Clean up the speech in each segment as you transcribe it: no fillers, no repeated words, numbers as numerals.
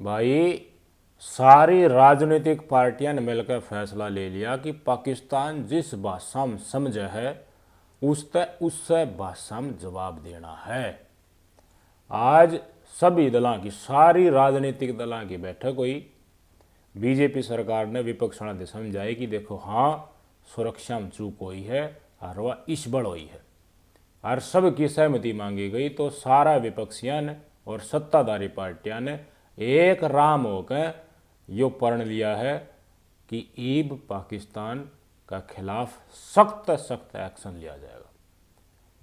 भाई सारी राजनीतिक पार्टियां ने मिलकर फैसला ले लिया कि पाकिस्तान जिस भाषा में समझे है उससे भाषा में जवाब देना है। आज सभी दलों की, सारी राजनीतिक दलों की बैठक हुई। बीजेपी सरकार ने विपक्ष ने समझाई कि देखो हाँ, सुरक्षा में चूक हुई है और वह इस बड़ हुई है और सबकी सहमति मांगी गई। तो सारा विपक्षियों ने और सत्ताधारी पार्टियां ने एक राम होकर यो प्रण लिया है कि ईब पाकिस्तान का खिलाफ सख्त सख्त एक्शन लिया जाएगा।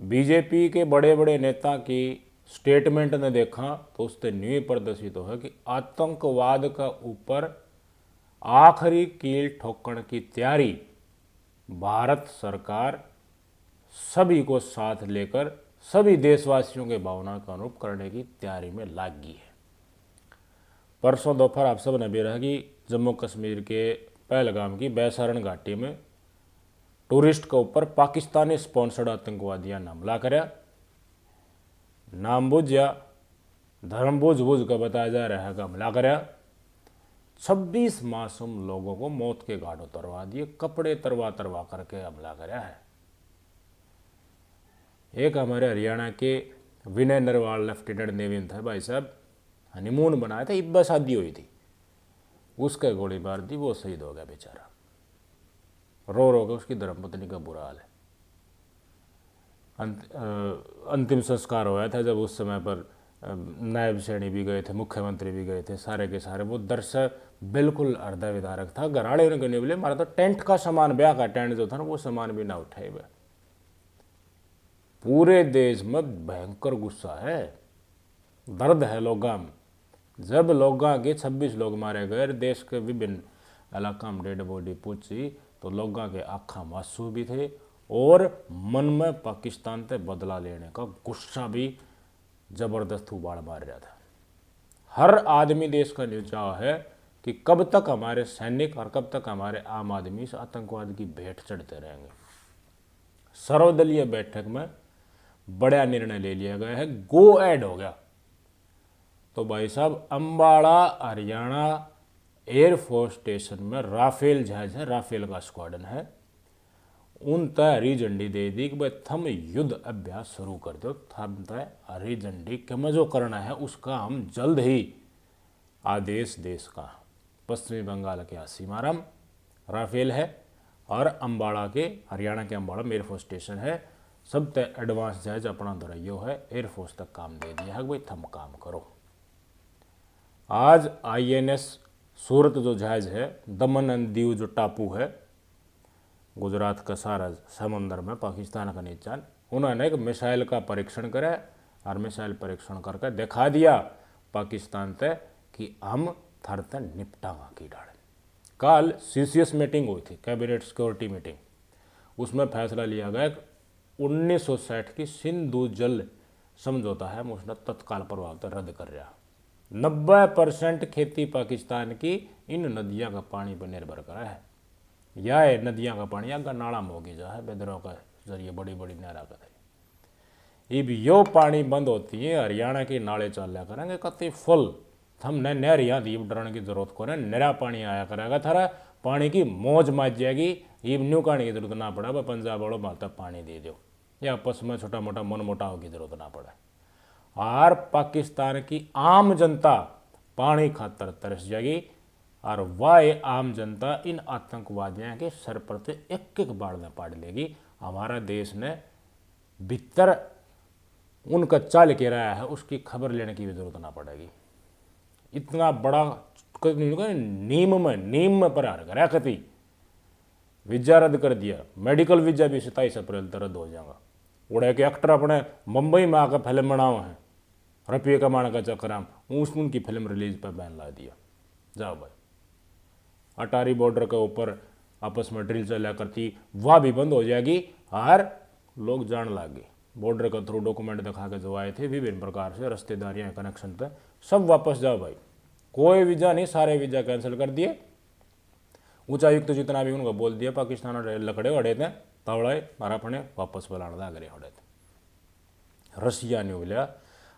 बीजेपी के बड़े बड़े नेता की स्टेटमेंट ने देखा तो उससे न्यू प्रदर्शित हो है कि आतंकवाद का ऊपर आखिरी कील ठोकने की तैयारी भारत सरकार सभी को साथ लेकर सभी देशवासियों के भावना का अनुरूप करने की तैयारी में लग गई है। परसों दोपहर आप सब ने भी रहा कि जम्मू कश्मीर के पहलगाम की बैसारण घाटी में टूरिस्ट के ऊपर पाकिस्तानी स्पॉन्सर्ड आतंकवादियों ने हमला कराया। नाम बुझ या धर्म बुझ बुझ का बताया जा रहा है कि हमला कराया। 26 मासूम लोगों को मौत के घाट उतरवा दिए, कपड़े तरवा तरवा करके हमला कराया है। एक हमारे हरियाणा के विनय नरवाल लेफ्टिनेंट नेवी थे भाई साहब, हनीमून बनाया था, इब्बा शादी हुई थी, उसके गोली मार दी, वो शहीद हो गया बेचारा। रो रो के उसकी धर्मपत्नी का बुरा हाल है। अंतिम संस्कार हुआ था जब उस समय पर नायब सैनी भी गए थे, मुख्यमंत्री भी गए थे, सारे के सारे। वो दृश्य बिल्कुल हृदय विदारक था। घराड़े उन्होंने नहीं बोले, हमारा तो टेंट का सामान, ब्याह का टेंट जो था ना, वो सामान भी ना उठाए हुए। पूरे देश में भयंकर गुस्सा है, दर्द है लोगों में। जब लोगों के 26 लोग मारे गए, देश के विभिन्न इलाका में डेड बॉडी पूछी तो लोगों के आँखा में आंसू भी थे और मन में पाकिस्तान से बदला लेने का गुस्सा भी जबरदस्त उबाल मार रहा था। हर आदमी देश का निचाव है कि कब तक हमारे सैनिक और कब तक हमारे आम आदमी इस आतंकवाद की भेंट चढ़ते रहेंगे। सर्वदलीय बैठक में बड़ा निर्णय ले लिया गया है, गो एड हो गया। तो भाई साहब, अंबाला हरियाणा एयरफोर्स स्टेशन में राफेल जहाज है, राफेल का स्क्वाडन है, उन तय हरी झंडी दे दी कि भाई थम युद्ध अभ्यास शुरू कर दो। थम तय हरी झंडी कम जो करना है उसका हम जल्द ही आदेश देश का। पश्चिमी बंगाल के हासीमाराम राफेल है और अंबाला के, हरियाणा के अंबाला में एयरफोर्स स्टेशन है। सब तय एडवांस जहाज अपना धरैयो है, एयरफोर्स तक काम दे दिया है, भाई थम काम करो। आज INS सूरत जो जहाज है, दमन एंड दीव जो टापू है गुजरात का सारा समंदर में, पाकिस्तान का नीचान, उन्होंने एक मिसाइल का परीक्षण करा और मिसाइल परीक्षण करके दिखा दिया पाकिस्तान से कि हम थर से निपटांगा की डाल। कल CCS मीटिंग हुई थी, कैबिनेट सिक्योरिटी मीटिंग, उसमें फैसला लिया गया 1960 की सिंधु जल समझौता है, उसने तत्काल प्रभाव से रद्द कर रहा। 90% खेती पाकिस्तान की इन नदियों का पानी पर निर्भर करा है। यह नदियों का पानी अगर नाला में होगी जा है, बेदरों का जरिए बड़ी बड़ी नहरा का थे। अब यो पानी बंद होती है, हरियाणा के नाले चल करेंगे कति फुल, हमने नहर यहाँ दीप डरने की जरूरत को नहीं, नहरा पानी आया करेगा, थारा पानी की मौज माच जाएगी। ईब न्यू कहने की जरूरत ना पड़ा, पंजाब वालों मालता पानी दे दो, या आपस में छोटा मोटा मन मोटाव की जरूरत ना पड़े। और पाकिस्तान की आम जनता पानी खातर तरस जाएगी और वह आम जनता इन आतंकवादियों के सर पर से एक एक बाढ़ में पाड़ लेगी। हमारा देश ने भीतर उनका चाल के रहा है, उसकी खबर लेने की भी जरूरत ना पड़ेगी। इतना बड़ा नीम में प्रहार करा कति, वीजा रद्द कर दिया, मेडिकल वीजा भी 27 अप्रैल तक रद्द हो जाएगा। उड़े के एक्टर अपने मुंबई में आकर फिल्म बनाओ हैं, रुपये कमाने का चक्कर हम उनकी फिल्म रिलीज पर बैन ला दिया। जाओ भाई, अटारी बॉर्डर के ऊपर आपस में ड्रिल चला करती, वह भी बंद हो जाएगी और लोग जान लागे। बॉर्डर के थ्रू डॉक्यूमेंट दिखा के जो आए थे विभिन्न प्रकार से रिश्तेदारियाँ कनेक्शन पे, सब वापस जाओ भाई, कोई वीजा नहीं, सारे वीजा कैंसिल कर दिए। उच्चायुक्त जितना भी उनको बोल दिया, पाकिस्तान लकड़े अड़े थे तवड़े मारा फने वापस बुलाने लग रहे होड़े थे। रशिया ने बोलिया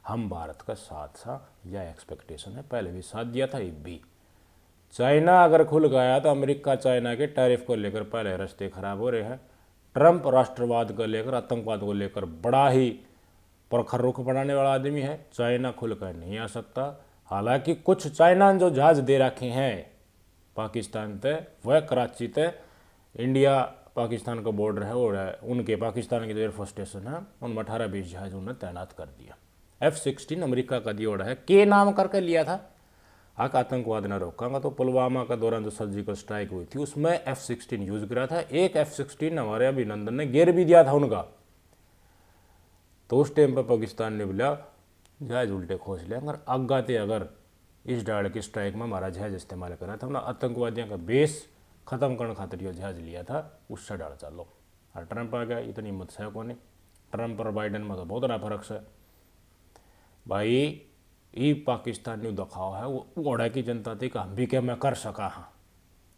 हम भारत का साथ था, यह एक्सपेक्टेशन है, पहले भी साथ दिया था, अब भी। चाइना अगर खुल गया तो अमेरिका चाइना के टैरिफ को लेकर पहले रास्ते खराब हो रहे हैं। ट्रंप राष्ट्रवाद को लेकर, आतंकवाद को लेकर बड़ा ही प्रखर रुख बनाने वाला आदमी है, चाइना खुलकर नहीं आ सकता। हालांकि कुछ चाइना जो जहाज दे रखे हैं पाकिस्तान तय, वह कराची तय, इंडिया पाकिस्तान का बॉर्डर है और उनके पाकिस्तान के जो एयरफोर्स स्टेशन है उनमें 18-20 जहाज उन्होंने तैनात कर दिया। F-16 अमेरिका का दिया है, के नाम करके लिया था। आक आतंकवाद न रोकांगा, तो पुलवामा का दौरान जो सर्जिकल स्ट्राइक हुई थी उसमें F-16 यूज करा था। एक F-16 हमारे अभिनंदन ने गिर भी दिया था उनका। तो उस टाइम पर पाकिस्तान ने बोला जहाज उल्टे खोज लें, अगर आगाते अगर इस डाल की स्ट्राइक में हमारा जहाज इस्तेमाल करा था, उन्हें आतंकवादियों का बेस खत्म करने खातिर जो जहाज लिया था उससे डाल चलो। और ट्रंप आ गया, इतनी हिम्मत है कौन। ट्रंप और बाइडन में तो बहुत बड़ा फर्क है भाई। ये पाकिस्तान न्यू दिखाओ है वो ओढ़ा की जनता थी कि हम भी क्या मैं कर सका हाँ।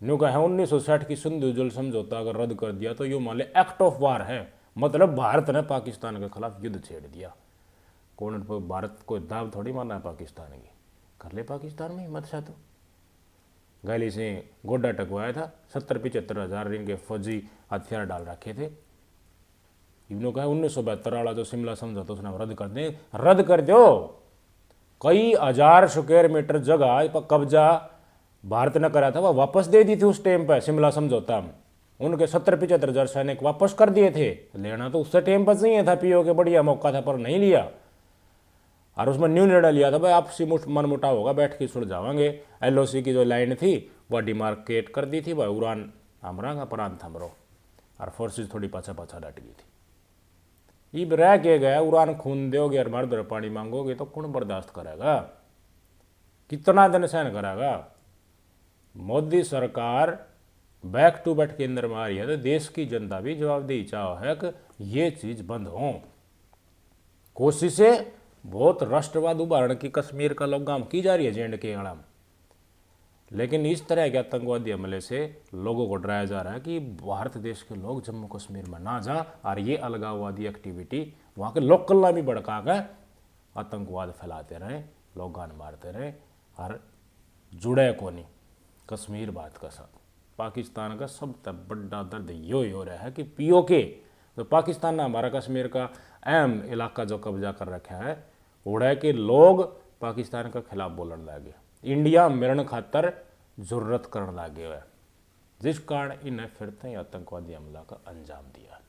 न्यू कहा 1960 की सिंधु जल समझौता अगर रद्द कर दिया तो यूँ मान ले एक्ट ऑफ वार है, मतलब भारत ने पाकिस्तान के खिलाफ युद्ध छेड़ दिया। कौन पर भारत को दाव थोड़ी मारना है पाकिस्तान की, कर ले पाकिस्तान में हिम्मत है तो। गाली से गोड्डा टकवाया था, 70-75 हज़ार इनके फौजी हथियार डाल रखे थे। इन्होंने कहा 1972 वाला जो शिमला समझौता उसने रद्द कर दें, रद्द कर दो। कई हजार स्क्वायर मीटर जगह पर कब्जा भारत ने करा था, वह वापस दे दी थी उस टाइम पर शिमला समझौता में। उनके 70-75 हज़ार सैनिक वापस कर दिए थे। लेना तो उससे टाइम पर चाहिए था, पीओ के बढ़िया मौका था पर नहीं लिया। और उसमें न्यू निर्णय लिया था भाई आपसी मनमुटाव होगा, बैठ के सुलझावांगे। LOC की जो लाइन थी वह डिमार्केट कर दी थी, वह उड़ान हमरा का प्रांत हमरो, और फोर्सेज थोड़ी पाछा पाछा डट गई थी। ये रह के गया उड़ान खून दोगे और मर दर पानी मांगोगे तो कौन बर्दाश्त करेगा, कितना दिन सहन करेगा। मोदी सरकार बैक टू बैक के अंदर में आ रही है तो देश की जनता भी जवाबदेही चाह है कि ये चीज़ बंद हो। कोशिशें बहुत राष्ट्रवाद उभारण की कश्मीर का लगाम की जा रही है जेंड के आड़म, लेकिन इस तरह के आतंकवादी हमले से लोगों को डराया जा रहा है कि भारत देश के लोग जम्मू कश्मीर में ना जा, और ये अलगाववादी एक्टिविटी वहाँ के लोकल ना भी भड़का कर आतंकवाद फैलाते रहें, लोग गान मारते रहें और जुड़े को नहीं कश्मीर बात का साथ। पाकिस्तान का सबसे बड़ा दर्द यो हो रहा है कि POK तो पाकिस्तान ने हमारा कश्मीर का अहम इलाका जो कब्जा कर रखा है, उड़ा के लोग पाकिस्तान के खिलाफ बोलने लगे, इंडिया मिलने खातर जरूरत करने लगे हुए, जिस कारण इन्हें फिर से आतंकवादी हमला का अंजाम दिया।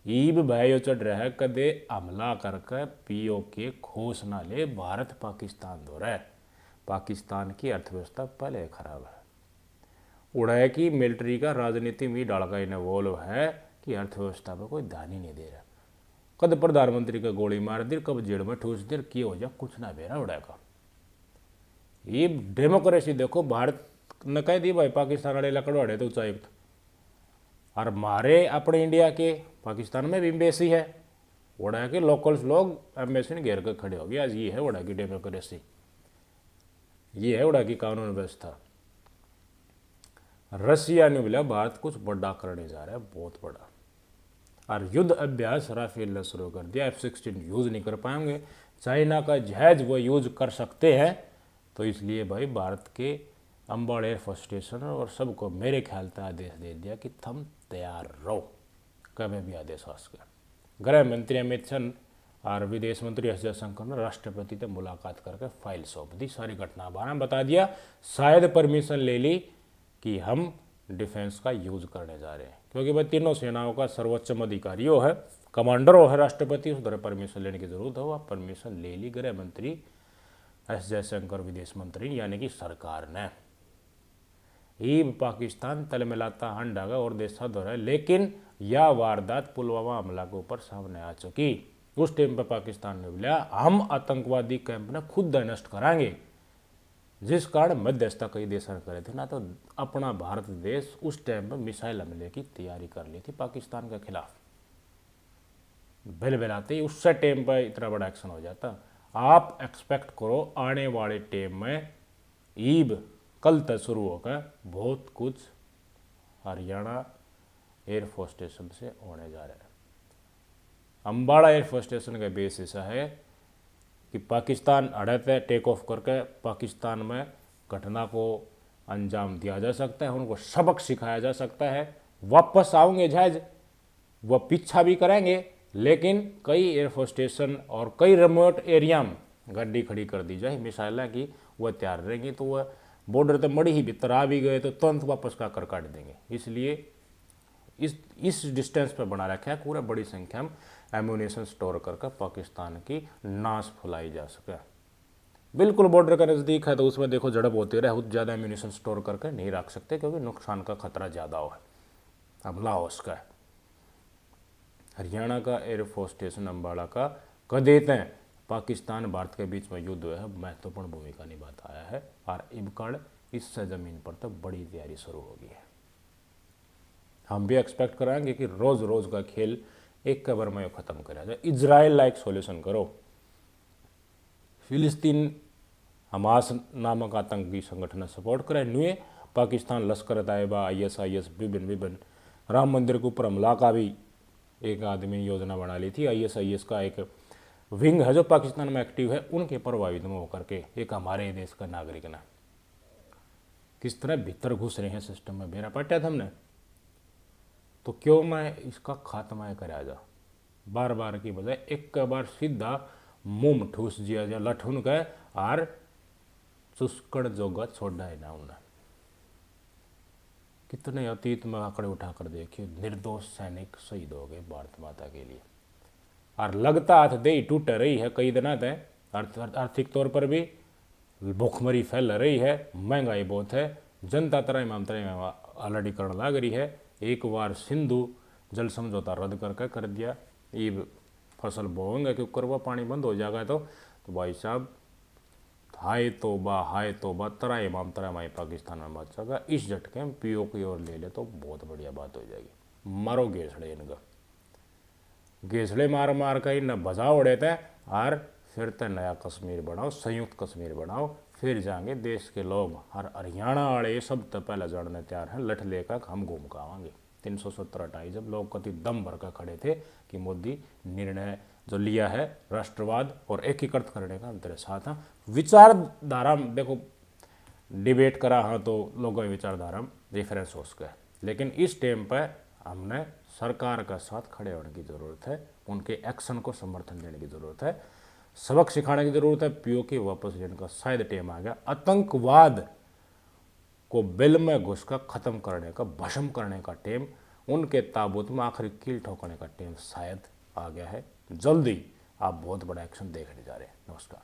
ईब भाई चढ़ रहा है कदे हमला करके POK खोस ना ले भारत पाकिस्तान दो रहा है। पाकिस्तान की अर्थव्यवस्था पहले खराब है, उड़ा की मिलिट्री का राजनीति में डाल का इन्वॉल्व है कि अर्थव्यवस्था पर कोई ध्यान ही नहीं दे रहा। कद प्रधानमंत्री का गोली मार दी, कब जेल में ठूस दी, की हो जा कुछ ना बेरा उड़ा का। ये डेमोक्रेसी देखो, भारत ने कह दी भाई पाकिस्तान वाले लकड़वाड़े तो उच्चायुक्त, और मारे अपने इंडिया के पाकिस्तान में भी एम्बेसी है, उड़ा के लोकल्स लोग एम्बेसी ने घेर कर खड़े हो गए। आज ये है उड़ा की डेमोक्रेसी, ये है उड़ा की कानून व्यवस्था। रसिया ने बोला भारत कुछ बड़ा करने जा रहा है, बहुत बड़ा, और युद्ध अभ्यास राफेल ने शुरू कर दिया। F-16 यूज नहीं कर पाएंगे, चाइना का जहाज वो यूज कर सकते हैं, तो इसलिए भाई भारत के अंबाड़ एयरफोर्स स्टेशन और सबको मेरे ख्याल से आदेश दे दिया कि तुम तैयार रहो, कभी भी आदेश आ सके। गृह मंत्री अमित शाह और विदेश मंत्री एस जयशंकर ने राष्ट्रपति से मुलाकात करके फाइल सौंप दी, सारी घटना बारे में बता दिया, शायद परमिशन ले ली कि हम डिफेंस का यूज करने जा रहे हैं, क्योंकि भाई तीनों सेनाओं का सर्वोच्च अधिकारी हो है, कमांडर हो है राष्ट्रपति, उस तरह परमिशन लेने की जरूरत हो। आप परमिशन ले ली गृह मंत्री एस जयशंकर, विदेश मंत्री यानी कि सरकार ने। ईब पाकिस्तान तलमिलाता हंडागा और देशा दौरा है, लेकिन यह वारदात पुलवामा हमला के ऊपर सामने आ चुकी। उस टाइम पर पाकिस्तान ने बोला हम आतंकवादी कैंप ने खुद नष्ट कराएंगे, जिस कारण मध्यस्थता कई देश ने करे थे ना, तो अपना भारत देश उस टाइम पर मिसाइल हमले की तैयारी कर ली थी पाकिस्तान के खिलाफ। बिल बिलाते ही उस टाइम पर इतना बड़ा एक्शन हो जाता। आप एक्सपेक्ट करो आने वाले टाइम में ईब कल तक शुरू होकर बहुत कुछ हरियाणा एयरफोर्स स्टेशन से होने जा रहा है। अम्बाड़ा एयरफोर्स स्टेशन का बेस ऐसा है कि पाकिस्तान अड़त है, टेक ऑफ करके पाकिस्तान में घटना को अंजाम दिया जा सकता है, उनको सबक सिखाया जा सकता है। वापस आएंगे जहाज, वह पीछा भी करेंगे, लेकिन कई एयरफोर्स स्टेशन और कई रिमोट एरिया में गाड़ी खड़ी कर दी जाए मिसाइलें की, वह तैयार रहेंगी, तो वह बॉर्डर तो मड़ी ही भीतर आ भी गए तो तुरंत वापस का कर काट देंगे। इसलिए इस डिस्टेंस पर बना रखा है पूरा बड़ी संख्या में एम्यूनेशन स्टोर करके पाकिस्तान की नाश फुलाई जा सके। बिल्कुल बॉर्डर का नज़दीक है तो उसमें देखो झड़प होती रहे, बहुत ज़्यादा एम्यूनेशन स्टोर करके नहीं रख सकते क्योंकि नुकसान का खतरा ज़्यादा हो है। हमला हो उसका हरियाणा का एयरफोर्स स्टेशन अम्बाला का कदेते हैं पाकिस्तान भारत के बीच में युद्ध है महत्वपूर्ण भूमिका निभाता आया है, और इबकड़ इससे ज़मीन पर तो बड़ी तैयारी शुरू होगी है। हम भी एक्सपेक्ट कराएंगे कि रोज़ रोज़ का खेल एक कबर में ख़त्म करा जाए, इजराइल लाइक सॉल्यूशन करो। फिलिस्तीन हमास नामक आतंकी संगठन सपोर्ट करे, नुए पाकिस्तान लश्कर तैयबा ISIS विभिन्न राम मंदिर के ऊपर हमला का भी एक आदमी ने योजना बना ली थी। ISIS का एक विंग है जो पाकिस्तान में एक्टिव है, उनके प्रभावित में होकर के एक हमारे देश का नागरिक ना किस तरह भीतर घुस रहे हैं सिस्टम में बेरा पटा था हमने, तो क्यों मैं इसका खात्मा करा जा, बार बार की बजाय एक बार सीधा मुंह ठूस दिया जा लठुन के और चुस्कड़ जोगा छोड़ा है ना उन्हें। कितने अतीत में आंकड़े उठाकर देखिए, निर्दोष सैनिक शहीद हो गए भारत माता के लिए, और लगता हाथ दे ही टूट रही है कई दिनों तक, आर्थिक तौर पर भी भूखमरी फैल रही है, महंगाई बहुत है, जनता तरह ऑलरेडी करने लग रही है। एक बार सिंधु जल समझौता रद्द करके कर दिया, ये फसल बोएंगे कि ऊपर वह पानी बंद हो जाएगा तो भाई साहब हाय तोबा तराई माम तरा माई पाकिस्तान में बात सका, इस झटके में PO की ओर ले ले तो बहुत बढ़िया बात हो जाएगी। मारो गेसड़े इनका, गेसड़े मार मार कर इन भजा उड़े थे, और फिर तो नया कश्मीर बनाओ, संयुक्त कश्मीर बनाओ, फिर जाएंगे देश के लोग, और हरियाणा वाले सब तो पहले जानने तैयार हैं, लठ लेकर हम घूम कर आवांगे। 370 हटाई जब लोग कति दम भर कर खड़े थे कि मोदी निर्णय जो लिया है राष्ट्रवाद और एकीकृत करने का, हम तेरे साथ हैं। विचारधारा देखो डिबेट करा हाँ तो लोगों की विचारधारा रेफरेंस हो सके, लेकिन इस टाइम पर हमने सरकार का साथ खड़े होने की ज़रूरत है, उनके एक्शन को समर्थन देने की ज़रूरत है, सबक सिखाने की ज़रूरत है। PO की वापस लेने का शायद टाइम आ गया, आतंकवाद को बिल में घुसकर ख़त्म करने का, भस्म करने का टाइम, उनके ताबूत में आखिरी कील ठोकने का टाइम शायद आ गया है। जल्दी आप बहुत बड़ा एक्शन देखने जा रहे हैं। नमस्कार।